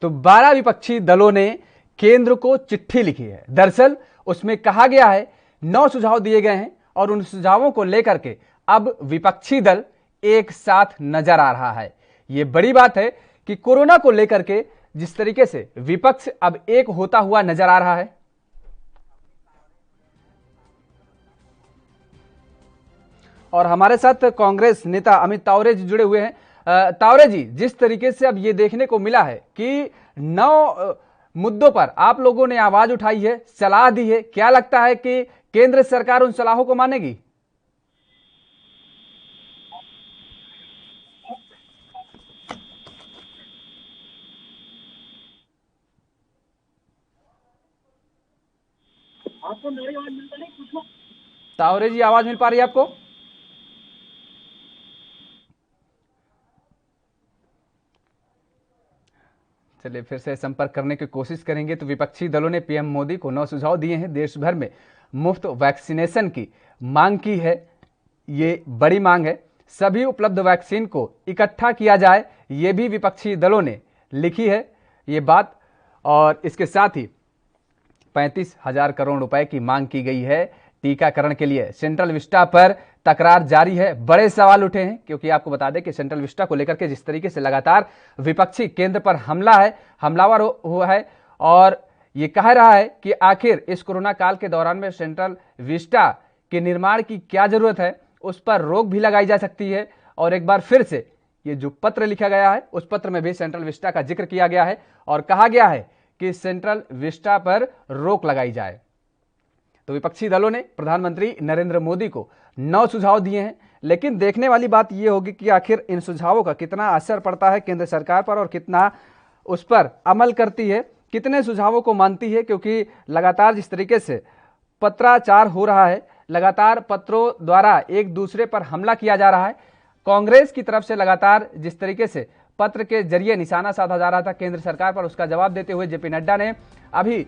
तो 12 विपक्षी दलों ने केंद्र को चिट्ठी लिखी है। दरअसल उसमें कहा गया है 9 सुझाव दिए गए हैं और उन सुझावों को लेकर के अब विपक्षी दल एक साथ नजर आ रहा है। यह बड़ी बात है कि कोरोना को लेकर के जिस तरीके से विपक्ष अब एक होता हुआ नजर आ रहा है। और हमारे साथ कांग्रेस नेता अमित तावरे जी जुड़े हुए हैं। तावरे जी, जिस तरीके से अब ये देखने को मिला है कि 9 मुद्दों पर आप लोगों ने आवाज उठाई है, सलाह दी है, क्या लगता है कि केंद्र सरकार उन सलाहों को मानेगी? आपको मेरी आवाज मिल रही है? तावरे जी, आवाज मिल पा रही है आपको? चलिए फिर से संपर्क करने की कोशिश करेंगे। तो विपक्षी दलों ने पीएम मोदी को 9 सुझाव दिए हैं। देश भर में मुफ्त वैक्सीनेशन की मांग की है। ये बड़ी मांग है। सभी उपलब्ध वैक्सीन को इकट्ठा किया जाए, ये भी विपक्षी दलों ने लिखी है ये बात। और इसके साथ ही 35,000 करोड़ रुपए की मांग की गई है टीकाकरण के लिए। सेंट्रल विस्टा पर तकरार जारी है। बड़े सवाल उठे हैं क्योंकि आपको बता दें कि सेंट्रल विस्टा को लेकर के जिस तरीके से लगातार विपक्षी केंद्र पर हमलावर हुआ है और ये कह रहा है कि आखिर इस कोरोना काल के दौरान में सेंट्रल विस्टा के निर्माण की क्या जरूरत है, उस पर रोक भी लगाई जा सकती है। और एक बार फिर से ये जो पत्र लिखा गया है उस पत्र में भी सेंट्रल विस्टा का जिक्र किया गया है और कहा गया है कि सेंट्रल विस्टा पर रोक लगाई जाए। तो विपक्षी दलों ने प्रधानमंत्री नरेंद्र मोदी को 9 सुझाव दिए हैं, लेकिन देखने वाली बात यह होगी कि आखिर इन सुझावों का कितना असर पड़ता है केंद्र सरकार पर और कितना उस पर अमल करती है, कितने सुझावों को मानती है। क्योंकि लगातार जिस तरीके से पत्राचार हो रहा है, लगातार पत्रों द्वारा एक दूसरे पर हमला किया जा रहा है। कांग्रेस की तरफ से लगातार जिस तरीके से पत्र के जरिए निशाना साधा जा रहा था केंद्र सरकार पर, उसका जवाब देते हुए जेपी नड्डा ने अभी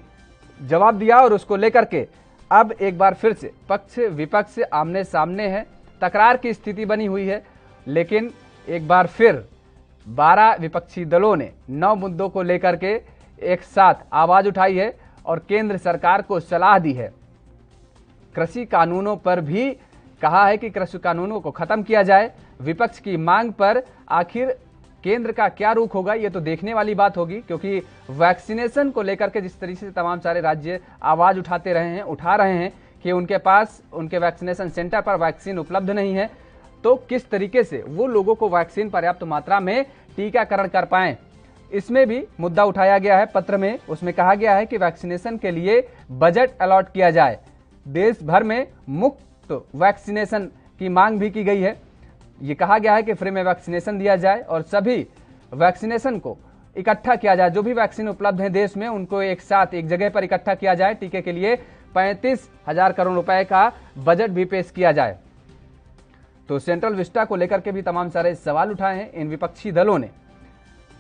जवाब दिया और उसको लेकर के अब एक बार फिर से पक्ष विपक्ष आमने सामने है, तकरार की स्थिति बनी हुई है। लेकिन एक बार फिर 12 विपक्षी दलों ने 9 मुद्दों को लेकर के एक साथ आवाज उठाई है और केंद्र सरकार को सलाह दी है। कृषि कानूनों पर भी कहा है कि कृषि कानूनों को खत्म किया जाए। विपक्ष की मांग पर आखिर केंद्र का क्या रुख होगा, ये तो देखने वाली बात होगी। क्योंकि वैक्सीनेशन को लेकर के जिस तरीके से तमाम सारे राज्य आवाज उठा रहे हैं कि उनके पास उनके वैक्सीनेशन सेंटर पर वैक्सीन उपलब्ध नहीं है, तो किस तरीके से वो लोगों को वैक्सीन पर्याप्त मात्रा में टीकाकरण कर पाएं, इसमें भी मुद्दा उठाया गया है पत्र में। उसमें कहा गया है कि वैक्सीनेशन के लिए बजट अलॉट किया जाए। देश भर में मुफ्त वैक्सीनेशन की मांग भी की गई है। ये कहा गया है कि फ्री में वैक्सीनेशन दिया जाए और सभी वैक्सीनेशन को इकट्ठा किया जाए। जो भी वैक्सीन उपलब्ध है देश में उनको एक साथ एक जगह पर इकट्ठा किया जाए। टीके के लिए 35,000 करोड़ रुपए का बजट भी पेश किया जाए। तो सेंट्रल विस्टा को लेकर के भी तमाम सारे सवाल उठाए हैं इन विपक्षी दलों ने।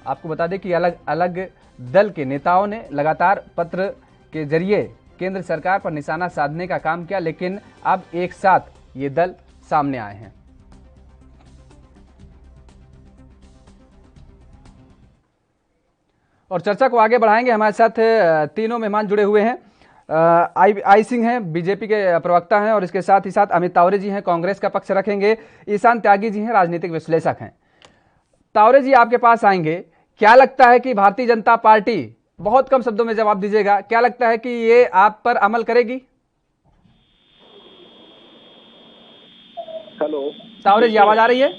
आपको बता दें कि अलग अलग दल के नेताओं ने लगातार पत्र के जरिए केंद्र सरकार पर निशाना साधने का काम किया, लेकिन अब एक साथ ये दल सामने आए हैं। और चर्चा को आगे बढ़ाएंगे। हमारे साथ तीनों मेहमान जुड़े हुए हैं। आई सिंह हैं, बीजेपी के प्रवक्ता हैं, और इसके साथ ही साथ अमित तावरे जी हैं, कांग्रेस का पक्ष रखेंगे। ईशान त्यागी जी हैं, राजनीतिक विश्लेषक हैं। तावरे जी, आपके पास आएंगे। क्या लगता है कि भारतीय जनता पार्टी, बहुत कम शब्दों में जवाब दीजिएगा, क्या लगता है कि ये आप पर अमल करेगी? हेलो तावरे जी, आवाज आ रही है?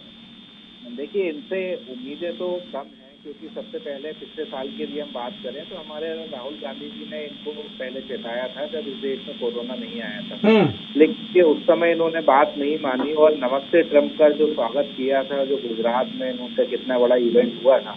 देखिए, इनसे उम्मीदें तो कम हैं, क्योंकि सबसे पहले पिछले साल की यदि हम बात करें तो हमारे राहुल गांधी जी ने इनको पहले चेताया था जब इस देश में कोरोना नहीं आया था। लेकिन उस समय इन्होंने बात नहीं मानी और नमस्ते ट्रंप का जो स्वागत किया था, जो गुजरात में इनका कितना बड़ा इवेंट हुआ था,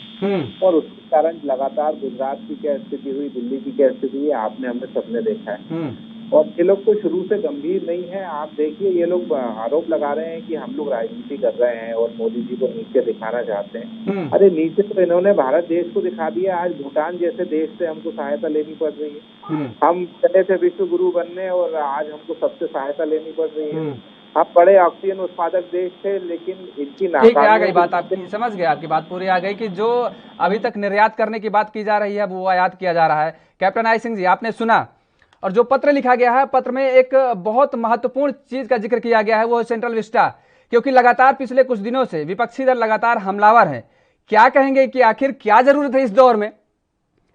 और उसके कारण लगातार गुजरात की क्या स्थिति हुई, दिल्ली की क्या स्थिति हुई, आपने हमने सबने देखा है। और ये लोग तो शुरू से गंभीर नहीं है। आप देखिए, ये लोग आरोप लगा रहे हैं कि हम लोग राजनीति कर रहे हैं और मोदी जी को नीचे दिखाना चाहते हैं। अरे नीचे तो इन्होंने भारत देश को दिखा दिया। आज भूटान जैसे देश से हमको सहायता लेनी पड़ रही है। हम चले थे विश्व गुरु बनने और आज हमको सबसे सहायता लेनी पड़ रही है। हम बड़े ऑक्सीजन उत्पादक देश थे, लेकिन इनकी ठीक है, आ गई बात आपकी, समझ गए, आपकी बात पूरी आ गई कि जो अभी तक निर्यात करने की बात की जा रही है वो आयात किया जा रहा है। कैप्टन आई सिंह जी, आपने सुना, और जो पत्र लिखा गया है, पत्र में एक बहुत महत्वपूर्ण चीज का जिक्र किया गया है, वो है सेंट्रल विस्टा, क्योंकि लगातार पिछले कुछ दिनों से विपक्षी दल लगातार हमलावर हैं। क्या कहेंगे कि आखिर क्या जरूरत है इस दौर में,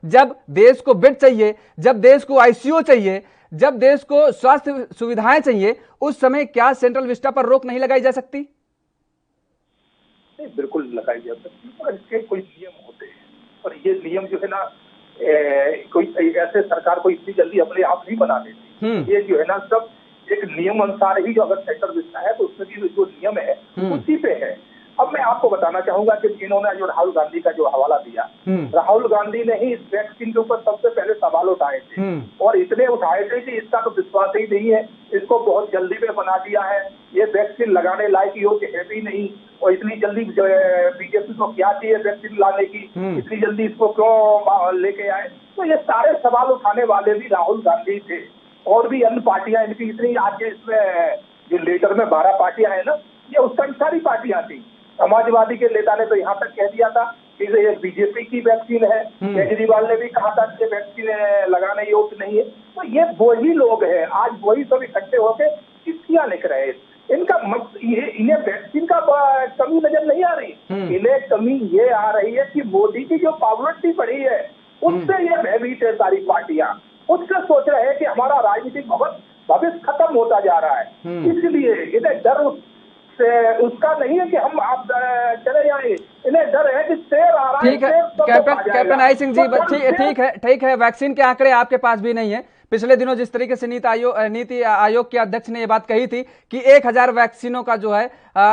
जब देश को बेड चाहिए, जब देश को आईसीयू चाहिए, जब देश को स्वास्थ्य सुविधाएं चाहिए, उस समय क्या सेंट्रल विस्टा पर रोक नहीं लगाई जा सकती? बिल्कुल लगाई जा सकती, पर इसके कोई नियम होते हैं, और ये नियम जो है ना कोई ऐसे सरकार को इतनी जल्दी अपने आप नहीं बना देती। ये जो है ना सब एक नियम अनुसार ही, जो अगर सेंट्रल विस्टा है तो उसमें भी जो नियम है उसी पे है। अब मैं आपको बताना चाहूंगा कि इन्होंने जो राहुल गांधी का जो हवाला दिया, राहुल गांधी ने ही इस वैक्सीन के ऊपर सबसे पहले सवाल उठाए थे, और इतने उठाए थे कि इसका तो विश्वास ही नहीं है, इसको बहुत जल्दी में बना दिया है, ये वैक्सीन लगाने लायक योग्य है भी नहीं, और इतनी जल्दी बीजेपी को क्या चाहिए वैक्सीन लाने की, इतनी जल्दी इसको क्यों लेके आए। तो ये सारे सवाल उठाने वाले भी राहुल गांधी थे, और भी अन्य पार्टियां इनकी इतनी, आज के इसमें जो लेटर में 12 पार्टियां हैं ना, ये उस टाइम सारी पार्टियां थी। समाजवादी के नेता ने तो यहाँ तक कह दिया था कि ये बीजेपी की वैक्सीन है, केजरीवाल ने भी कहा था कि वैक्सीन लगाने योग्य नहीं है। तो ये वही लोग हैं, आज वही सब इकट्ठे होकर चिट्ठियां लिख रहे हैं। इनका इन्हें वैक्सीन का कमी नजर नहीं आ रही, इन्हें कमी ये आ रही है कि मोदी की जो पॉपुलरिटी बढ़ी है उससे ये भयभीत है सारी पार्टियां, उससे सोच रहे हैं कि हमारा राजनीतिक भविष्य खत्म होता जा रहा है। इसलिए इन्हें डर उसका नहीं है कि हम आप चले जाएंगे, इन्हें डर है कि शेर आ रहा है। ठीक है कैप्टन आई सिंह जी, ठीक है, वैक्सीन के आंकड़े आपके पास भी नहीं है। पिछले दिनों जिस तरीके से नीति आयोग के अध्यक्ष ने ये बात कही थी कि 1000 वैक्सीनों का जो है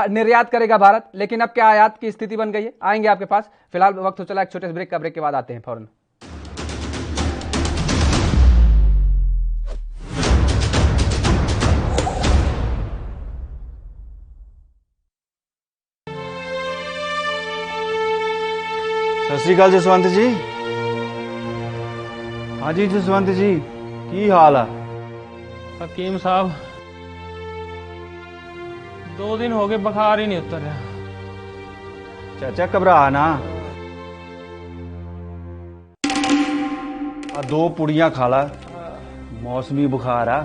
निर्यात करेगा भारत, लेकिन अब क्या आयात की स्थिति बन गई है? आएंगे आपके पास, फिलहाल वक्त हो चला एक छोटे ब्रेक का, ब्रेक के बाद आते हैं फौरन। सत श्री अकाल जसवंत जी। हाँ जी जसवंत जी, की हाल है? हकीम साहब, 2 दिन हो गए, बुखार ही नहीं उतर रहा। चाचा घबरा ना, 2 पुड़ियां खा ला, मौसमी बुखार आ,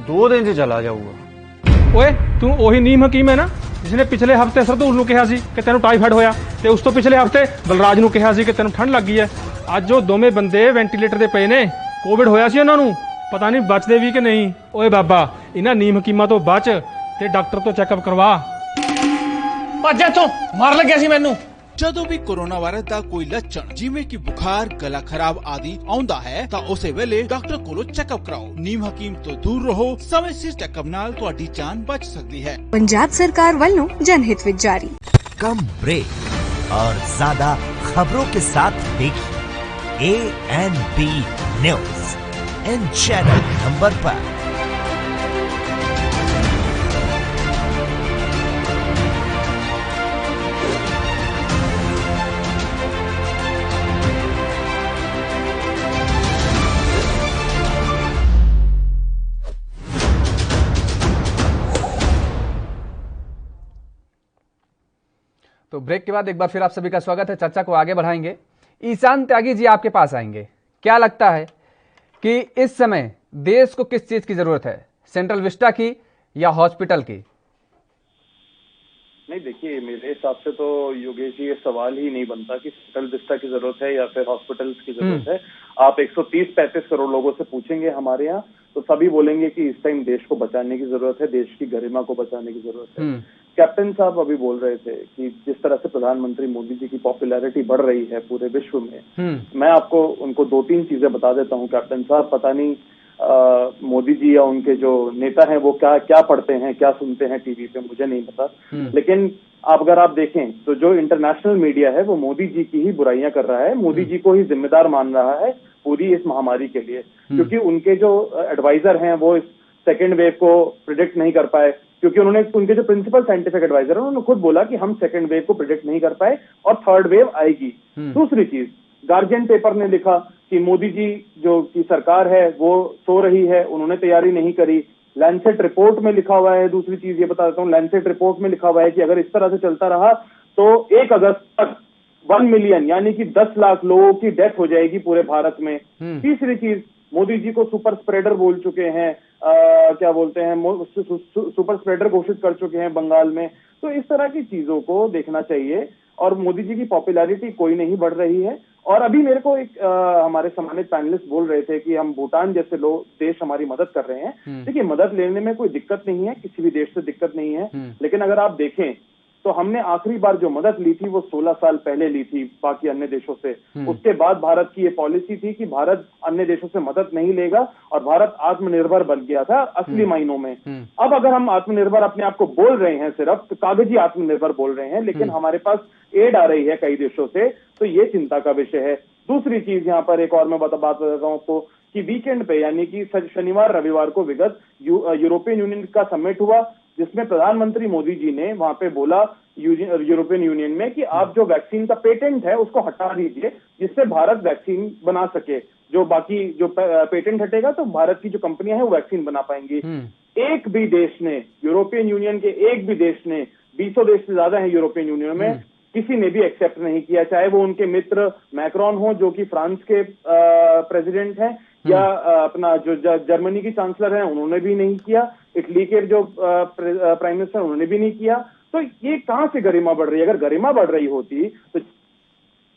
2 दिन से चला जाऊगा। ओए तू ओही नीम हकीम है ना जिसने पिछले हफ्ते सरदूल ਨੂੰ ਕਿਹਾ ਸੀ ਕਿ ਤੈਨੂੰ ਟਾਈਫਾਇਡ ਹੋਇਆ, ਤੇ ਉਸ ਤੋਂ ਪਿਛਲੇ ਹਫਤੇ ਬਲਰਾਜ ਨੂੰ ਕਿਹਾ ਸੀ ਕਿ ਤੈਨੂੰ ਠੰਡ ਲੱਗੀ ਹੈ। ਅੱਜ ਉਹ ਦੋਵੇਂ ਬੰਦੇ ਵੈਂਟੀਲੇਟਰ ਤੇ ਪਏ ਨੇ, ਕੋਵਿਡ ਹੋਇਆ ਸੀ ਉਹਨਾਂ ਨੂੰ, ਪਤਾ ਨਹੀਂ ਬਚਦੇ ਵੀ ਕਿ ਨਹੀਂ। ਓਏ ਬਾਬਾ, ਇਹਨਾਂ ਨੀਮ ਹਕੀਮਾਂ ਤੋਂ ਬਚ ਤੇ ਡਾਕਟਰ ਤੋਂ ਚੈੱਕਅਪ ਕਰਵਾ। ਭੱਜ ਇੱਥੋਂ, ਮਾਰ ਲੱਗਿਆ ਸੀ ਮੈਨੂੰ। ਜਦੋਂ ਵੀ ਕੋਰੋਨਾ ਵਾਇਰਸ ਦਾ ਕੋਈ ਲੱਛਣ ਜਿਵੇਂ ਕਿ ਬੁਖਾਰ, ਗਲਾ ਖਰਾਬ ਆਦि ਆਉਂਦਾ ਹੈ ਤਾਂ ਉਸੇ ਵੇਲੇ ਡਾਕਟਰ ਕੋਲੋਂ ਚੈੱਕਅਪ ਕਰਾਓ। ਨੀਮ ਹਕੀਮ ਤੋਂ ਦੂਰ ਰਹੋ, ਸਮੇਂ ਸਿਰ ਚੈੱਕਅਪ ਨਾਲ ਤੁਹਾਡੀ ਜਾਨ ਬਚ ਸਕਦੀ है। पंजाब सरकार वालों जनहित विच जारी। कम ब्रेक और ज्यादा खबरों के साथ देखिए ANB news in channel number पर। तो ब्रेक के बाद एक बार फिर आप सभी का स्वागत है। चर्चा को आगे बढ़ाएंगे। ईशान त्यागी जी आपके पास आएंगे। क्या लगता है कि इस समय देश को किस चीज की जरूरत है, सेंट्रल विस्टा की या हॉस्पिटल की? नहीं, देखिए मेरे हिसाब से तो योगेश जी ये सवाल ही नहीं बनता कि सेंट्रल विस्टा की जरूरत है या फिर हॉस्पिटल्स की जरूरत है। आप 130-135 करोड़ लोगों से पूछेंगे हमारे यहाँ तो सभी बोलेंगे कि इस टाइम देश को बचाने की जरूरत है, देश की गरिमा को बचाने की जरूरत है। कैप्टन साहब अभी बोल रहे थे कि जिस तरह से प्रधानमंत्री मोदी जी की पॉपुलैरिटी बढ़ रही है पूरे विश्व में, मैं आपको उनको 2-3 चीजें बता देता हूँ कैप्टन साहब। पता नहीं मोदी जी या उनके जो नेता हैं वो क्या पढ़ते हैं, क्या सुनते हैं टीवी पे, मुझे नहीं पता, लेकिन अगर आप देखें तो जो इंटरनेशनल मीडिया है वो मोदी जी की ही बुराइयां कर रहा है, मोदी जी को ही जिम्मेदार मान रहा है पूरी इस महामारी के लिए, क्योंकि उनके जो एडवाइजर हैं वो इस सेकेंड वेव को प्रिडिक्ट नहीं कर पाए, क्योंकि उनके जो प्रिंसिपल साइंटिफिक एडवाइजर हैं उन्होंने खुद बोला कि हम सेकेंड वेव को प्रिडिक्ट नहीं कर पाए और थर्ड वेव आएगी। दूसरी चीज, गार्जियन पेपर ने लिखा कि मोदी जी जो की सरकार है वो सो रही है, उन्होंने तैयारी नहीं करी, लैंसेट रिपोर्ट में लिखा हुआ है। दूसरी चीज ये बता देता हूँ, लैंसेट रिपोर्ट में लिखा हुआ है कि अगर इस तरह से चलता रहा तो 1 अगस्त तक 1 मिलियन यानी कि 10 लाख लोगों की डेथ हो जाएगी पूरे भारत में। तीसरी चीज, मोदी जी को सुपर स्प्रेडर बोल चुके हैं, क्या बोलते हैं, सुपर स्प्रेडर घोषित कर चुके हैं बंगाल में। तो इस तरह की चीजों को देखना चाहिए और मोदी जी की पॉपुलैरिटी कोई नहीं बढ़ रही है। और अभी मेरे को एक हमारे सम्मानित पैनलिस्ट बोल रहे थे कि हम भूटान जैसे लोग देश हमारी मदद कर रहे हैं। देखिए, मदद लेने में कोई दिक्कत नहीं है, किसी भी देश से दिक्कत नहीं है, लेकिन अगर आप देखें तो हमने आखिरी बार जो मदद ली थी वो 16 साल पहले ली थी बाकी अन्य देशों से। उसके बाद भारत की ये पॉलिसी थी कि भारत अन्य देशों से मदद नहीं लेगा और भारत आत्मनिर्भर बन गया था असली मायनों में। अब अगर हम आत्मनिर्भर अपने आप को बोल रहे हैं सिर्फ, तो कागजी आत्मनिर्भर बोल रहे हैं, लेकिन हमारे पास एड आ रही है कई देशों से, तो ये चिंता का विषय है। दूसरी चीज यहाँ पर एक और मैं बात बताता हूँ आपको कि वीकेंड पे यानी कि शनिवार रविवार को विगत यूरोपियन यूनियन का समिट हुआ, जिसमें प्रधानमंत्री मोदी जी ने वहां पे बोला यूरोपियन यूनियन में कि आप जो वैक्सीन का पेटेंट है उसको हटा दीजिए, जिससे भारत वैक्सीन बना सके। जो बाकी जो पेटेंट हटेगा तो भारत की जो कंपनियां हैं वो वैक्सीन बना पाएंगी। एक भी देश ने, यूरोपियन यूनियन के एक भी देश ने, 20 देश से ज्यादा है यूरोपियन यूनियन में, किसी ने भी एक्सेप्ट नहीं किया, चाहे वो उनके मित्र मैक्रोन हो जो कि फ्रांस के प्रेसिडेंट हैं, या अपना जो जर्मनी की चांसलर हैं उन्होंने भी नहीं किया, इटली के जो प्राइम मिनिस्टर उन्होंने भी नहीं किया। तो ये कहां से गरिमा बढ़ रही है? अगर गरिमा बढ़ रही होती तो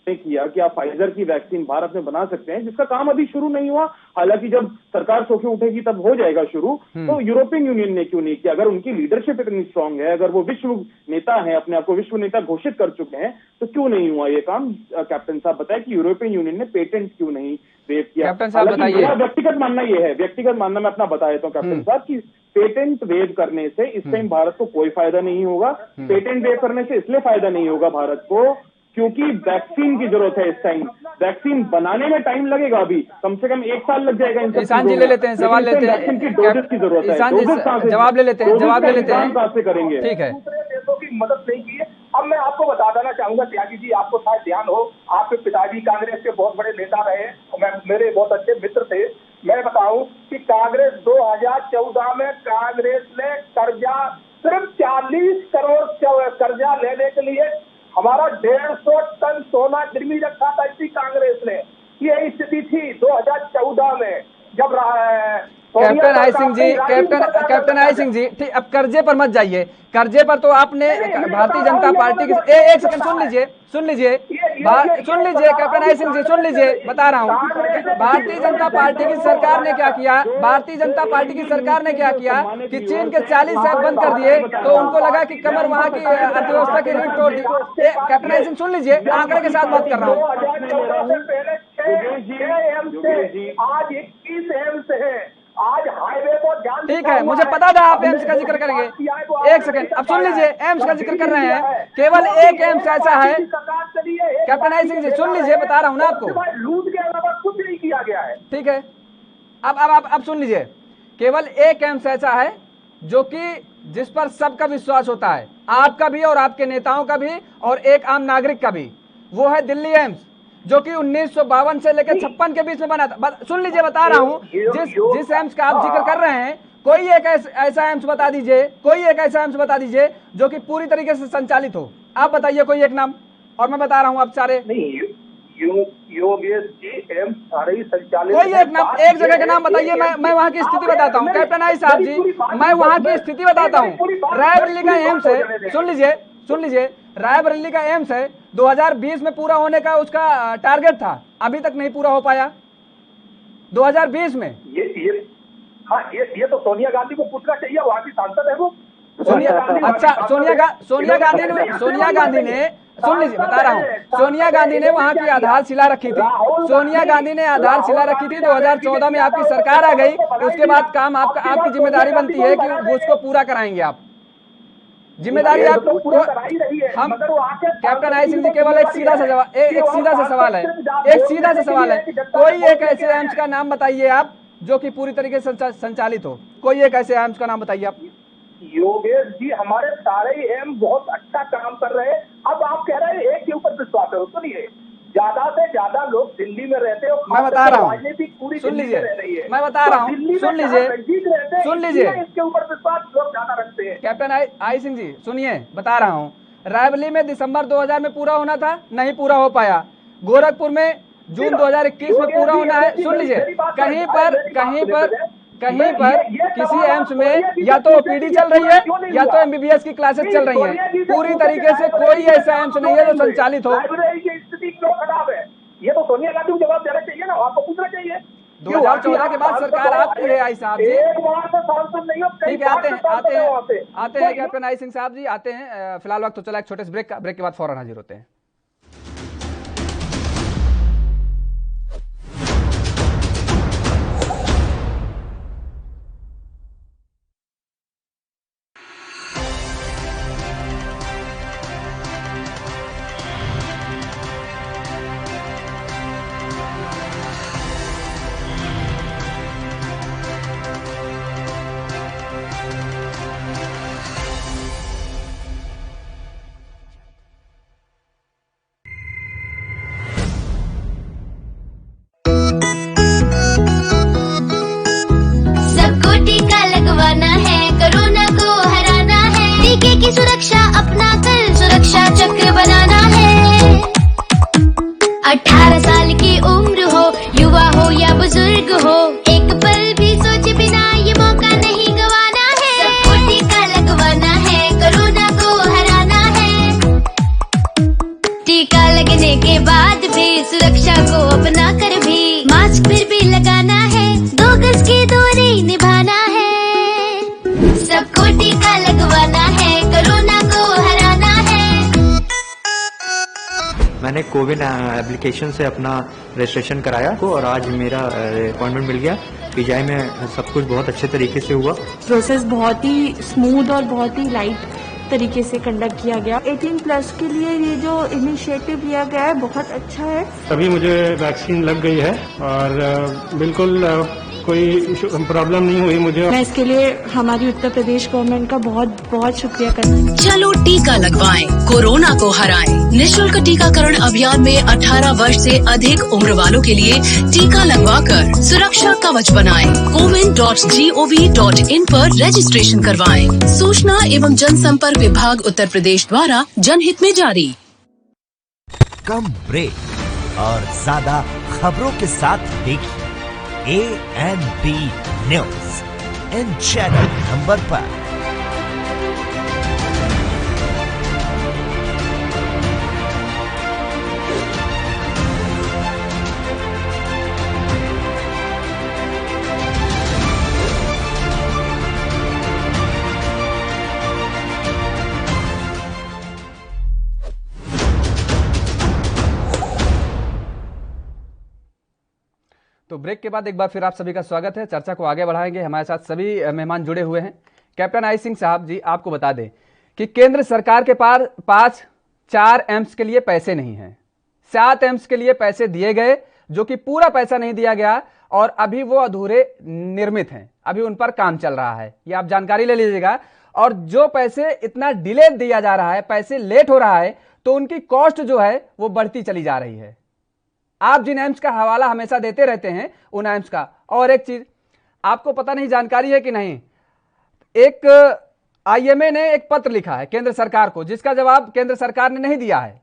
किया कि आप फाइजर की वैक्सीन भारत में बना सकते हैं, जिसका काम अभी शुरू नहीं हुआ। हालांकि जब सरकार सोचे उठेगी तब हो जाएगा शुरू। तो यूरोपियन यूनियन ने क्यों नहीं किया? अगर उनकी लीडरशिप इतनी स्ट्रांग है, अगर वो विश्व नेता है, अपने आप को विश्व नेता घोषित कर चुके हैं, तो क्यों नहीं हुआ ये काम? कैप्टन साहब बताए कि यूरोपियन यूनियन ने पेटेंट क्यों नहीं वेव किया? मेरा व्यक्तिगत मानना ये है, व्यक्तिगत मानना मैं अपना बता देता हूँ कैप्टन साहब, की पेटेंट वेव करने से इस टाइम भारत को कोई फायदा नहीं होगा। पेटेंट वेव करने से इसलिए फायदा नहीं होगा भारत को क्योंकि वैक्सीन की जरूरत है इस टाइम। वैक्सीन बनाने में टाइम लगेगा, अभी कम से कम 1 साल लग जाएगा। ईशान जी ले लेते हैं, सवाल लेते हैं। वैक्सीन की डोजेस की जरूरत है, जवाब ले लेते हैं, जवाब ले लेते हैं, कहां से करेंगे? ठीक है। दूसरे देशों की मदद नहीं की है। अब मैं आपको बता देना चाहूंगा त्यागी जी, आपको शायद ध्यान हो, आपके पिताजी कांग्रेस के बहुत बड़े नेता रहे और मेरे बहुत अच्छे मित्र थे। मैं बताऊं कि कांग्रेस 2014 में कांग्रेस ने कर्जा सिर्फ 40 करोड़ कर्जा लेने के लिए हमारा 150 टन सोना गिरवी रखा था इसी कांग्रेस ने। यही स्थिति थी 2014 में जब captain I Singh ji, captain I Singh ji, ठीक, अब कर्जे पर मत जाइए। कर्जे पर तो आपने भारतीय जनता पार्टी की एक सेकंड सुन लीजिए कैप्टन आई सिंह जी, सुन लीजिए, बता रहा हूँ। भारतीय जनता पार्टी की सरकार ने क्या किया? भारतीय जनता पार्टी की सरकार ने क्या किया कि चीन के 40 ऐप बंद कर दिए, तो उनको लगा कि कमर वहां की अर्थव्यवस्था की रीढ़ तोड़ दी। कैप्टन आई सिंह सुन लीजिए, आंकड़े के साथ बात कर रहा हूँ। आज 21 एम्स है, आज हाईवे को ध्यान, ठीक है, मुझे पता था आप एम्स का जिक्र करेंगे। एक सेकंड, अब सुन लीजिए, एम्स का जिक्र कर रहे हैं, केवल एक एम्स ऐसा है। कैप्टन आई सिंह जी सुन लीजिए, बता रहा हूँ ना आपको, लूट के अलावा कुछ नहीं किया गया है। ठीक है, अब सुन लीजिए, केवल एक एम्स ऐसा है जो कि जिस पर सबका विश्वास होता है, आपका भी और आपके नेताओं का भी और एक आम नागरिक का भी, वो है दिल्ली एम्स, जो कि 1952 से लेकर 56 के बीच में बना था। सुन लीजिए, बता रहा हूं, जिस एम्स का आप जिक्र कर रहे हैं, कोई एक ऐसा एम्स बता दीजिए, कोई एक ऐसा एम्स बता दीजिए जो कि पूरी तरीके से संचालित हो। आप बताइए कोई एक नाम, और मैं बता रहा हूं आप सारे। योगेश जी एम्स सारे ही संचालित, कोई एक नाम, एक जगह का नाम बताइए, मैं वहां की स्थिति बताता हूँ। कैप्टन आई साहब जी, मैं वहां की स्थिति बताता हूँ। रायबरेली का एम्स है, सुन लीजिए, रायबरेली का एम्स है, 2020 में पूरा होने का उसका टारगेट था, अभी तक नहीं पूरा हो पाया 2020 में। ये तो सोनिया गांधी को पूछना चाहिए, वहां की सांसद है वो। सोनिया गांधी ने सुन लीजिए, बता रहा हूँ, सोनिया गांधी ने वहां की आधारशिला रखी थी। सोनिया गांधी ने आधारशिला रखी थी, 2014 में आपकी सरकार आ गई, उसके बाद काम आपकी जिम्मेदारी बनती है कि वो उसको पूरा कराएंगे आप। जिम्मेदारी आप हम कैप्टन आई सिंह जी, केवल एक सीधा सा सवाल है, कोई एक ऐसे एम्स का नाम बताइए आप जो कि पूरी तरीके से संचालित हो। कोई एक ऐसे एम्स का नाम बताइए आप। योगेश जी, हमारे सारे एम्स बहुत अच्छा काम कर रहे हैं। अब आप कह रहे हैं एक के ऊपर विश्वास है, सुनिए, ज्यादा से ज्यादा लोग दिल्ली में रहते हैं। मैं बता रहा हूँ, पूरी सुन दिल्ली लीजिए, में रह रही है। मैं बता रहा हूँ, सुन लीजिए, सुन लीजिए, इसके ऊपर विश्वास लोग ज्यादा रखते हैं। कैप्टन आई सिंह जी सुनिए, बता रहा हूँ, रायबरेली में दिसंबर 2000 में पूरा होना था, नहीं पूरा हो पाया। गोरखपुर में जून 2021 में पूरा होना है। सुन लीजिए, कहीं पर किसी एम्स में या तो ओपीडी चल रही है या तो एमबीबीएस की क्लासेस चल रही हैं। पूरी तरीके से कोई ऐसा एम्स नहीं है जो संचालित हो। स्थिति क्यों खराब है, ये तो सोनिया गांधी को जवाब देना चाहिए ना, आपको पूछना चाहिए। 2014 के बाद सरकार आपकी है आई साहब जी। एक बार तो सांसद नहीं हो, ठीक है, आते हैं कैप्टन आई सिंह साहब जी, आते हैं। फिलहाल वक्त तो चला एक छोटे से ब्रेक का, ब्रेक के बाद फौरन हाजिर होते हैं। की सुरक्षा अपना कर सुरक्षा चक्र बनाना है। 18 साल की उम्र हो, युवा हो या बुजुर्ग हो, एक पल भी सोचे बिना ये मौका नहीं गंवाना है। सबको टीका लगवाना है, कोरोना को हराना है। टीका लगने के बाद भी सुरक्षा को अपना कर भी मास्क फिर भी लगाना है, 2 गज की दूरी निभाना है। सबको टीका लगवाना है, कोरोना को हराना है। मैंने कोविन एप्लीकेशन से अपना रजिस्ट्रेशन कराया और आज मेरा अपॉइंटमेंट मिल गया। पीजीआई में सब कुछ बहुत अच्छे तरीके से हुआ। प्रोसेस बहुत ही स्मूथ और बहुत ही लाइट तरीके से कंडक्ट किया गया। 18+ के लिए ये जो इनिशिएटिव लिया गया है बहुत अच्छा है। तभी मुझे वैक्सीन लग गई है और बिल्कुल कोई प्रॉब्लम नहीं हुई मुझे। मैं इसके लिए हमारी उत्तर प्रदेश गवर्नमेंट का बहुत बहुत शुक्रिया करती हूँ। चलो टीका लगवाएं, कोरोना को हराएं। निःशुल्क टीकाकरण अभियान में 18 वर्ष से अधिक उम्र वालों के लिए टीका लगवाकर सुरक्षा कवच बनाएं। covid.gov.in पर रजिस्ट्रेशन करवाएं। सूचना एवं जनसंपर्क विभाग उत्तर प्रदेश द्वारा जनहित में जारी। कम ब्रेक और ज्यादा खबरों के साथ देखिए ANB news in channel number पर। तो ब्रेक के बाद एक बार फिर आप सभी का स्वागत है। चर्चा को आगे बढ़ाएंगे, हमारे साथ सभी मेहमान जुड़े हुए हैं। कैप्टन आई सिंह साहब जी, आपको बता दें कि केंद्र सरकार के पास 4 एम्स के लिए पैसे नहीं हैं। 7 एम्स के लिए पैसे दिए गए, जो कि पूरा पैसा नहीं दिया गया और अभी वो अधूरे निर्मित हैं, अभी उन पर काम चल रहा है। ये आप जानकारी ले लीजिएगा। और जो पैसे इतना डिले दिया जा रहा है, पैसे लेट हो रहा है, तो उनकी कॉस्ट जो है वो बढ़ती चली जा रही है। आप जिन एम्स का हवाला हमेशा देते रहते हैं उन एम्स का। और एक चीज आपको पता नहीं, जानकारी है कि नहीं, एक आईएमए ने एक पत्र लिखा है केंद्र सरकार को, जिसका जवाब केंद्र सरकार ने नहीं दिया है।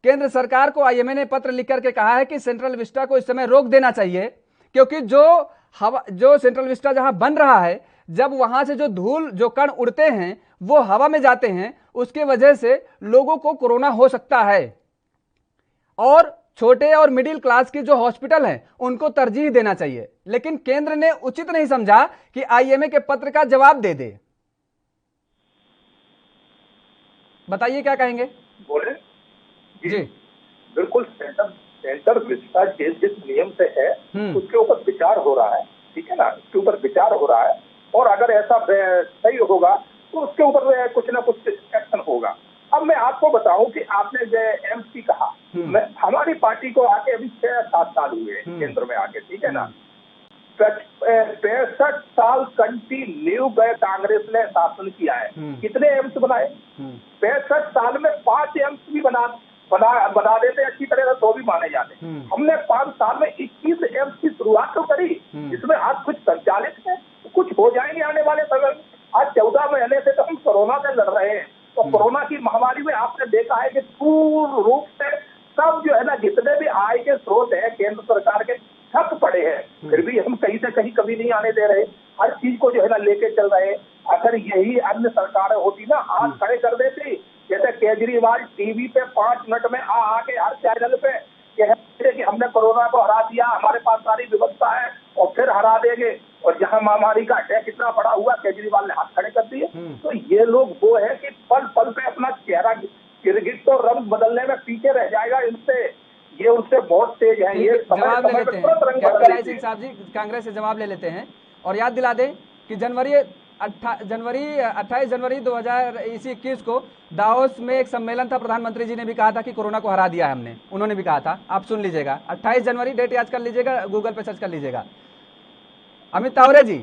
केंद्र सरकार को आईएमए ने पत्र लिख करके कहा है कि सेंट्रल विस्टा को इस समय रोक देना चाहिए, क्योंकि जो सेंट्रल विस्टा जहां बन रहा है, जब वहां से जो धूल, जो कण उड़ते हैं वो हवा में जाते हैं, उसके वजह से लोगों को कोरोना हो सकता है। और छोटे और मिडिल क्लास के जो हॉस्पिटल हैं उनको तरजीह देना चाहिए। लेकिन केंद्र ने उचित नहीं समझा कि आईएमए के पत्र का जवाब दे दे। बताइए क्या कहेंगे। बोले जी। बिल्कुल, सेंटर विस्टा जिस नियम से है उसके ऊपर विचार हो रहा है, ठीक है ना, उसके ऊपर विचार हो रहा है। और अगर ऐसा सही होगा तो उसके ऊपर कुछ ना कुछ एक्शन होगा। अब मैं आपको बताऊं कि आपने जो एम्स की कहा, हमारी पार्टी को आके अभी 6-7 साल हुए केंद्र में आके, ठीक है ना। 65 साल कंटिन्यू गए कांग्रेस ने शासन किया है। कितने एम्स बनाए? 65 साल में 5 एम्स भी बना देते अच्छी तरह से तो भी माने जाते। हमने 5 साल में 21 एम्स की शुरुआत तो करी, इसमें आज कुछ संचालित है, कुछ हो जाएंगे आने वाले समय में। आज 14 महीने से तो हम कोरोना से लड़ रहे हैं, तो कोरोना की महामारी में आपने देखा है कि पूर्ण रूप से सब जो है ना, जितने भी आय के स्रोत है केंद्र सरकार के ठप पड़े हैं, फिर भी हम कहीं से कहीं कभी नहीं आने दे रहे, हर चीज को जो है ना लेके चल रहे हैं। अगर यही अन्य सरकारें होती ना, हाथ खड़े कर देती, जैसे केजरीवाल टीवी पे 5 मिनट में आके हर चैनल पे कहते कि हमने कोरोना को हरा दिया, हमारे पास सारी व्यवस्था है और फिर हरा देंगे, और जहां महामारी का अटैक इतना बड़ा हुआ केजरीवाल ने हाथ खड़े कर दिए। तो ये लोग वो है कि पल पल पे अपना चेहरा गिरगिट तो रंग बदलने में पीछे रह जाएगा, इनसे ये उनसे बहुत तेज है। ये जवाब ले लेते हैं कैप्टन सिंह साहब जी, कांग्रेस से जवाब ले लेते हैं और याद दिला दें कि 28 जनवरी 2021 को दावोस में एक सम्मेलन था, प्रधानमंत्री जी ने भी कहा था कि कोरोना को हरा दिया है हमने, उन्होंने भी कहा था, आप सुन लीजिएगा, 28 जनवरी डेट याद कर लीजिएगा, गूगल पे सर्च कर लीजिएगा। अमित तावरे जी,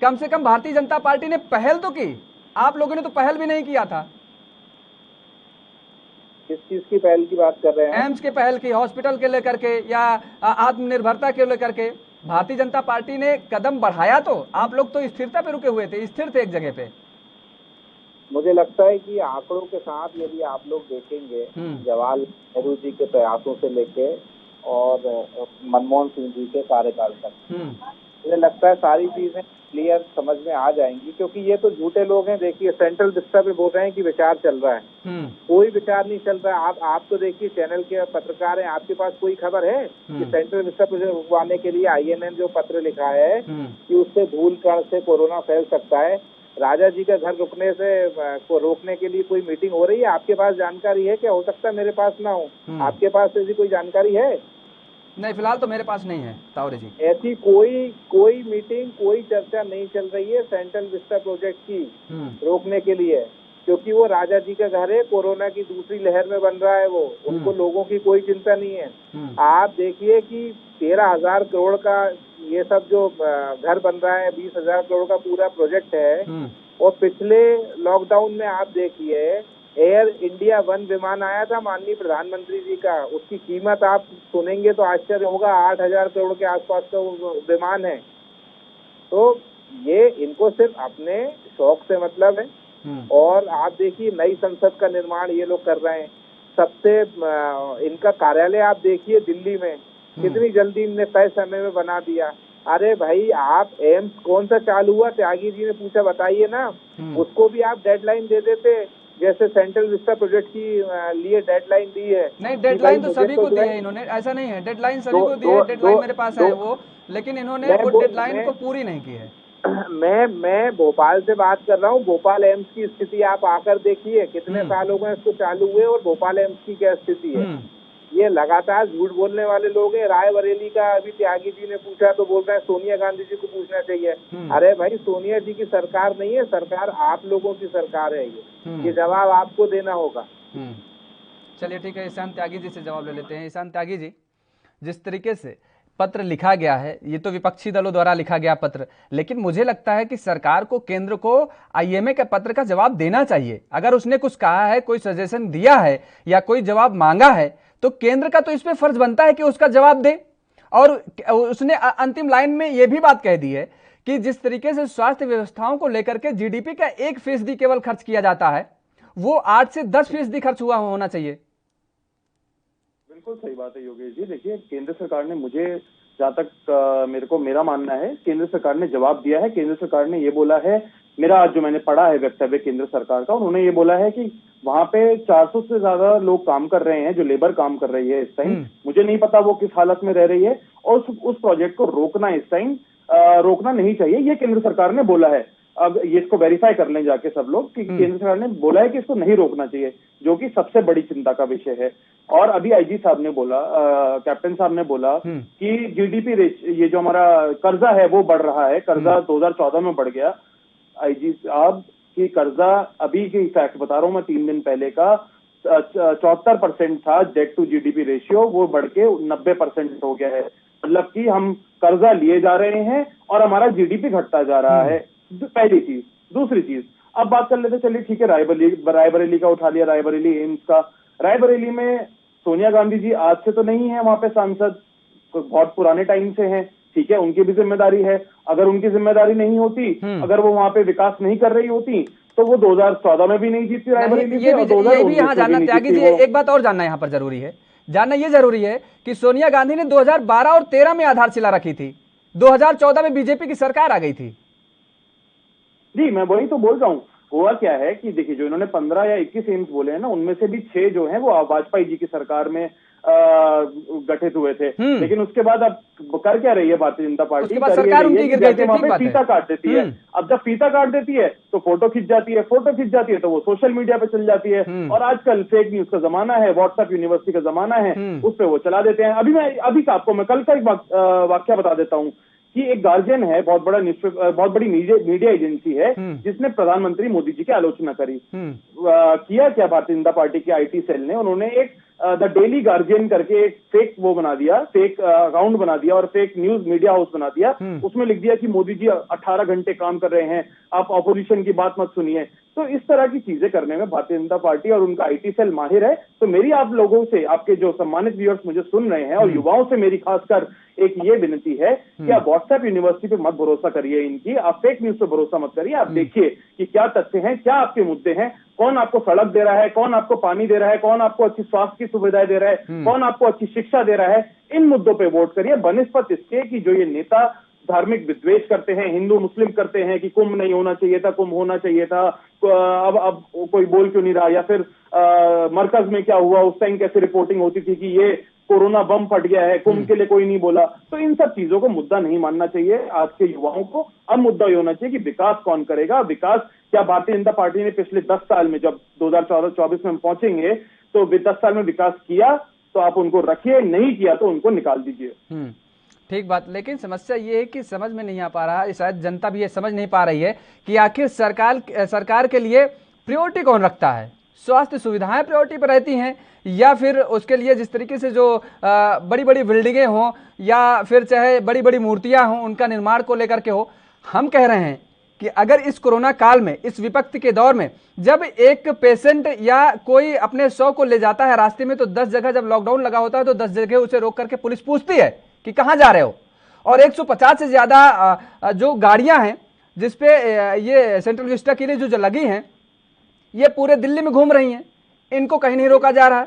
कम से कम भारतीय जनता पार्टी ने पहल तो की, आप लोगों ने तो पहल भी नहीं किया था। किस चीज की पहल की बात कर रहे हैं? एम्स के पहल की, हॉस्पिटल के लेकर के या आत्मनिर्भरता के लेकर के भारतीय जनता पार्टी ने कदम बढ़ाया, तो आप लोग तो स्थिरता पे रुके हुए थे, स्थिर थे एक जगह पे। मुझे लगता है कि आंकड़ों के साथ यदि आप लोग देखेंगे, जवाहरलाल नेहरू जी के प्रयासों से लेके और मनमोहन सिंह जी के कार्यकाल तक, मुझे लगता है सारी चीजें क्लियर समझ में आ जाएंगी, क्योंकि ये तो झूठे लोग हैं। देखिए सेंट्रल विस्टा पे बोल रहे हैं कि विचार चल रहा है, कोई विचार नहीं चल रहा है। आप तो देखिए चैनल के पत्रकार हैं, आपके पास कोई खबर है कि सेंट्रल विस्टा पे रुकवाने के लिए INN जो पत्र लिखा है कि उससे धूल कण से कोरोना फैल सकता है, राजा जी का घर रुकने से को रोकने के लिए कोई मीटिंग हो रही है? आपके पास जानकारी है? क्या हो सकता है मेरे पास ना हो, आपके पास ऐसी कोई जानकारी है? नहीं, फिलहाल तो मेरे पास नहीं है तावरे जी। ऐसी कोई मीटिंग, कोई चर्चा नहीं चल रही है सेंट्रल विस्टा प्रोजेक्ट की रोकने के लिए, क्योंकि वो राजा जी का घर है, कोरोना की दूसरी लहर में बन रहा है वो, उनको लोगों की कोई चिंता नहीं है। आप देखिए कि 13,000 करोड़ का ये सब जो घर बन रहा है, 20,000 करोड़ का पूरा प्रोजेक्ट है, और पिछले लॉकडाउन में आप देखिए एयर इंडिया 1 विमान आया था माननीय प्रधानमंत्री जी का, उसकी कीमत आप सुनेंगे तो आश्चर्य होगा, 8,000 करोड़ के आसपास का विमान है। तो ये इनको सिर्फ अपने शौक से मतलब है। और आप देखिए नई संसद का निर्माण ये लोग कर रहे हैं, सबसे इनका कार्यालय आप देखिए दिल्ली में कितनी जल्दी इनने तय समय में बना दिया। अरे भाई, आप एम्स कौन सा चालू हुआ, त्यागी जी ने पूछा, बताइए ना, उसको भी आप डेडलाइन दे देते, जैसे सेंट्रल विस्टा प्रोजेक्ट की लिए डेडलाइन दी है। नहीं, डेडलाइन तो सभी को दी है इन्होंने, ऐसा नहीं है, डेडलाइन सभी को दी है, डेडलाइन मेरे पास है वो, लेकिन इन्होंने वो डेडलाइन को पूरी नहीं की है। मैं भोपाल से बात कर रहा हूँ, भोपाल एम्स की स्थिति आप आकर देखिए, कितने साल हो गए इसको चालू हुए और भोपाल एम्स की क्या स्थिति है। ये लगातार झूठ बोलने वाले लोग हैं। रायबरेली का अभी त्यागी जी ने पूछा तो बोल रहे हैं सोनिया गांधी जी को पूछना चाहिए। अरे भाई, सोनिया जी की सरकार नहीं है, सरकार आप लोगों की सरकार है, ये जवाब आपको देना होगा। चलिए ठीक है, ईशान त्यागी जी से जवाब ले लेते हैं। ईशान त्यागी जी, जिस तरीके से पत्र लिखा गया है, ये तो विपक्षी दलों द्वारा लिखा गया पत्र, लेकिन मुझे लगता है कि सरकार को, केंद्र को IMA के पत्र का जवाब देना चाहिए। अगर उसने कुछ कहा है, कोई सजेशन दिया है या कोई जवाब मांगा है, तो केंद्र का तो इस पे फर्ज बनता है कि उसका जवाब दे। और उसने अंतिम लाइन में यह भी बात कह दी है कि जिस तरीके से स्वास्थ्य व्यवस्थाओं को लेकर के GDP का 1% केवल खर्च किया जाता है, वो 8 से 10% खर्च हुआ होना चाहिए। बिल्कुल सही बात है योगेश जी। देखिए, केंद्र सरकार ने, मुझे जहाँ तक मेरा मानना है, केंद्र सरकार ने जवाब दिया है। केंद्र सरकार ने ये बोला है, मेरा आज जो मैंने पढ़ा है वक्तव्य केंद्र सरकार का, उन्होंने ये बोला है कि वहां पे 400 से ज्यादा लोग काम कर रहे हैं, जो लेबर काम कर रही है इस टाइम, मुझे नहीं पता वो किस हालत में रह रही है, और उस प्रोजेक्ट को रोकना इस टाइम रोकना नहीं चाहिए, ये केंद्र सरकार ने बोला है। अब ये इसको वेरीफाई कर लें जाके सब लोग कि केंद्र सरकार ने बोला है कि इसको नहीं रोकना चाहिए, जो कि सबसे बड़ी चिंता का विषय है। और अभी IG साहब ने बोला, कैप्टन साहब ने बोला कि GDP ये जो हमारा कर्जा है वो बढ़ रहा है, कर्जा 2014 में बढ़ गया। IG साहब की कर्जा अभी की फैक्ट बता रहा हूं मैं, 3 दिन पहले का 74% था डेट टू GDP रेशियो, वो बढ़ के 90% हो गया है। मतलब कि हम कर्जा लिए जा रहे हैं और हमारा GDP घटता जा रहा है, पहली चीज। दूसरी चीज, अब बात कर लेते, चलिए ठीक है, रायबरेली का उठा लिया, रायबरेली एम्स का। रायबरेली में सोनिया गांधी जी आज से तो नहीं है वहां पे सांसद, बहुत पुराने टाइम से हैं, ठीक है, उनकी भी जिम्मेदारी है। अगर उनकी जिम्मेदारी नहीं होती, अगर वो वहां पे विकास नहीं कर रही होती, तो वो 2014 में भी नहीं जीती रायबरेली से, और 2019 में यहाँ जानना त्यागी जी, एक बात और जानना यहाँ पर जरूरी है, जानना ये जरूरी है कि सोनिया गांधी ने 2012 और 13 में आधारशिला रखी थी, 2014 में बीजेपी की सरकार आ गई थी। जी, मैं वही तो बोल रहा हूँ। हुआ क्या है कि देखिए, जो इन्होंने 15 या 21 एम्स बोले हैं ना, उनमें से भी 6 जो हैं वो वाजपेयी जी की सरकार में गठित हुए थे। लेकिन उसके बाद अब कर क्या रही है भारतीय जनता पार्टी? सरकार उनकी गिर गई थी, वहां पे फीता काट देती है। अब जब फीता काट देती है तो फोटो खिंच जाती है, फोटो खिंच जाती है तो वो सोशल मीडिया पे चल जाती है, और आजकल फेक न्यूज का जमाना है, व्हाट्सएप यूनिवर्सिटी का जमाना है, उस पर वो चला देते हैं। अभी आपको मैं कल का एक वाक्य बता देता हूँ कि एक गार्जियन है, बहुत बड़ी मीडिया एजेंसी है, जिसने प्रधानमंत्री मोदी जी की आलोचना करी। किया क्या भारतीय जनता पार्टी के आईटी सेल ने? उन्होंने एक द डेली गार्जियन करके एक फेक वो बना दिया, फेक अकाउंट बना दिया और फेक न्यूज मीडिया हाउस बना दिया। उसमें लिख दिया कि मोदी जी 18 घंटे काम कर रहे हैं, आप ऑपोजिशन की बात मत सुनिए। तो इस तरह की चीजें करने में भारतीय जनता पार्टी और उनका आईटी सेल माहिर है। तो मेरी आप लोगों से, आपके जो सम्मानित व्यूअर्स मुझे सुन रहे हैं, और युवाओं से मेरी खासकर एक ये विनती है कि आप व्हाट्सएप यूनिवर्सिटी पे मत भरोसा करिए इनकी, आप फेक न्यूज पे भरोसा मत करिए। आप देखिए कि क्या तथ्य हैं, क्या आपके मुद्दे हैं, कौन आपको सड़क दे रहा है, कौन आपको पानी दे रहा है, कौन आपको अच्छी स्वास्थ्य की सुविधाएं दे रहा है, कौन आपको अच्छी शिक्षा दे रहा है। इन मुद्दों पे वोट करिए, बनिस्पत इसके कि जो ये नेता धार्मिक विद्वेष करते हैं, हिंदू मुस्लिम करते हैं कि कुंभ नहीं होना चाहिए था, कुंभ होना चाहिए था, अब कोई बोल क्यों नहीं रहा, या फिर मरकज में क्या हुआ, उस टाइम कैसे रिपोर्टिंग होती थी कि ये कोरोना बम फट गया है, कुंभ के लिए कोई नहीं बोला। तो इन सब चीजों को मुद्दा नहीं मानना चाहिए आज के युवाओं को। अब मुद्दा ये होना चाहिए कि विकास कौन करेगा। विकास क्या भारतीय जनता पार्टी ने पिछले 10 साल में, जब 2024 में हम पहुंचेंगे तो 10 साल में विकास किया तो आप उनको रखिए, नहीं किया तो उनको निकाल दीजिए। ठीक बात, लेकिन समस्या ये है कि समझ में नहीं आ पा रहा है, शायद जनता भी ये समझ नहीं पा रही है कि आखिर सरकार के लिए प्रायोरिटी कौन रखता है। स्वास्थ्य सुविधाएं प्रायोरिटी पर रहती हैं, या फिर उसके लिए जिस तरीके से जो बड़ी बड़ी बिल्डिंगें हों, या फिर चाहे बड़ी बड़ी मूर्तियां हों, उनका निर्माण को लेकर के हो। हम कह रहे हैं कि अगर इस कोरोना काल में, इस विपत्ति के दौर में, जब एक पेशेंट या कोई अपने 100 को ले जाता है रास्ते में, तो 10 जगह जब लॉकडाउन लगा होता है तो 10 जगह उसे रोक करके पुलिस पूछती है कि कहाँ जा रहे हो। और 150 से ज्यादा जो गाड़ियां हैं जिसपे ये सेंट्रल विस्टा के लिए जो लगी हैं, ये पूरे दिल्ली में घूम रही हैं, इनको कहीं नहीं रोका जा रहा है।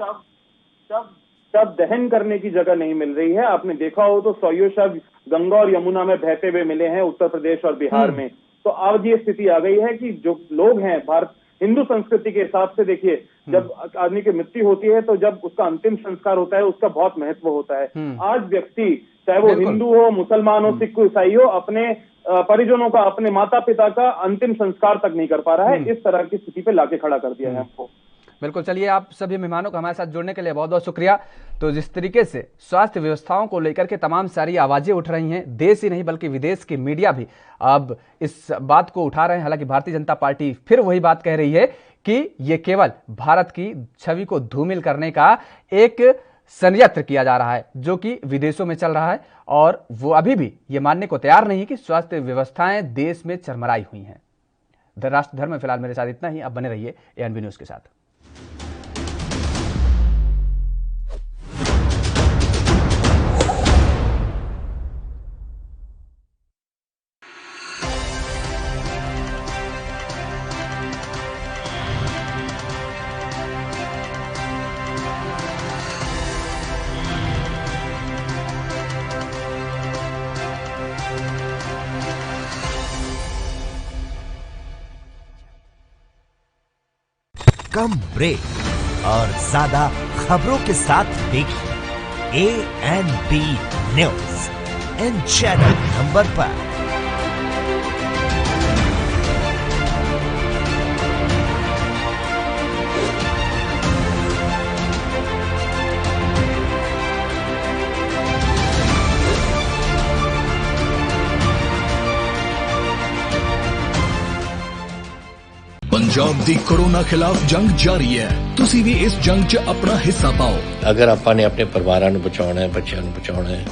शव दहन करने की जगह नहीं मिल रही है। आपने देखा हो तो 100 शव गंगा और यमुना में बहते हुए मिले हैं उत्तर प्रदेश और बिहार में। तो आज ये स्थिति आ गई है कि जो लोग हैं, भारत हिंदू संस्कृति के हिसाब से देखिए, जब आदमी की मृत्यु होती है तो जब उसका अंतिम संस्कार होता है उसका बहुत महत्व होता है। आज व्यक्ति, चाहे वो हिंदू हो, मुसलमान हो, सिख हो, ईसाई हो, अपने परिजनों का, अपने माता पिता का अंतिम संस्कार तक नहीं कर पा रहा है। इस तरह की स्थिति पे लाके खड़ा कर दिया है आपको। बिल्कुल, चलिए, आप सभी मेहमानों का हमारे साथ जुड़ने के लिए बहुत बहुत शुक्रिया। तो जिस तरीके से स्वास्थ्य व्यवस्थाओं को लेकर के तमाम सारी आवाजें उठ रही हैं, देश ही नहीं बल्कि विदेश की मीडिया भी अब इस बात को उठा रहे हैं। हालांकि भारतीय जनता पार्टी फिर वही बात कह रही है कि ये केवल भारत की छवि को धूमिल करने का एक षड्यंत्र किया जा रहा है, जो कि विदेशों में चल रहा है, और वो अभी भी ये मानने को तैयार नहीं कि स्वास्थ्य व्यवस्थाएं देश में चरमराई हुई हैं। राष्ट्र धर्म में फिलहाल मेरे साथ इतना ही। अब बने रहिए ANB न्यूज के साथ। कम ब्रेक और ज्यादा खबरों के साथ देखिए ANB news in channel number पर। पंजाब दी कोरोना खिलाफ जंग जारी है, तुसी भी इस जंग च अपना हिस्सा पाओ। अगर आपने अपने परिवारां नूं बचाउणा है, बच्चों नूं बचाउणा है,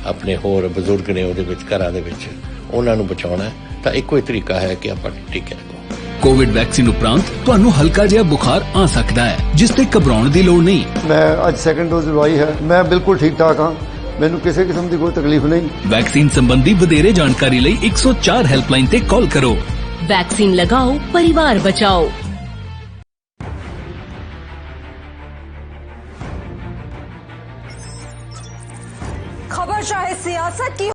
अपने होर बजुर्ग ने उहदे विच घरां दे विच उहनां नूं बचाउणा है, तां इक्को ही तरीका है कि आपां टीके लगाओ। ਕੋਵਿਡ ਵੈਕਸੀਨ ਉਪਰੰਤ ਤੁਹਾਨੂੰ ਹਲਕਾ ਜਿਹਾ ਬੁਖਾਰ ਆ ਸਕਦਾ ਹੈ, ਜਿਸ ਤੇ ਘਬਰਾਉਣ ਦੀ ਲੋੜ ਨਹੀਂ। ਮੈਂ ਅੱਜ ਸੈਕੰਡ ਡੋਜ਼ ਲਵਾਈ ਹੈ, ਮੈਂ ਬਿਲਕੁਲ ਠੀਕ ਠਾਕ ਹਾਂ, ਮੈਨੂੰ ਕਿਸੇ ਕਿਸਮ ਦੀ ਕੋਈ ਤਕਲੀਫ ਨਹੀਂ। ਵੈਕਸੀਨ ਸੰਬੰਧੀ ਵਧੇਰੇ ਜਾਣਕਾਰੀ ਲਈ 104 ਹੈਲਪਲਾਈਨ ਤੇ ਕਾਲ ਕਰੋ। वैक्सीन लगाओ, परिवार बचाओ। खबर चाहे सियासत की